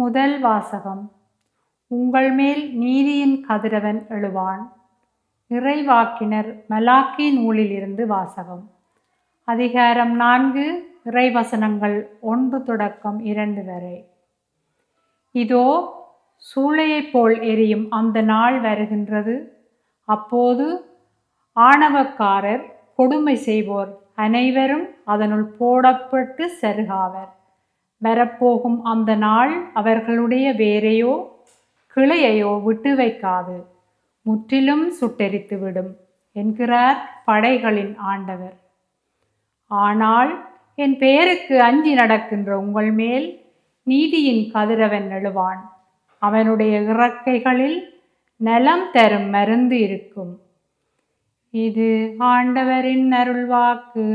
முதல் வாசகம். உங்கள் மேல் நீதியின் கதிரவன் எழுவான். இறைவாக்கினர் மலாக்கி நூலிலிருந்து வாசகம். அதிகாரம் 4, இறைவசனங்கள் 1 தொடக்கம் 2 வரை. இதோ சூளையைப் போல் எரியும் அந்த நாள் வருகின்றது. அப்போது ஆணவக்காரர், கொடுமை செய்வோர் அனைவரும் அதனுள் போடப்பட்டு செருகாவர். வரப்போகும் அந்த நாள் அவர்களுடைய வேரையோ கிளையையோ விட்டு வைக்காது, முற்றிலும் சுட்டெரித்துவிடும் என்கிறார் படைகளின் ஆண்டவர். ஆனால் என் பெயருக்கு அஞ்சி நடக்கின்ற உங்கள் மேல் நீதியின் கதிரவன் எழுவான். அவனுடைய இறக்கைகளில் நலம் தரும் மருந்து இருக்கும். இது ஆண்டவரின் அருள்வாக்கு.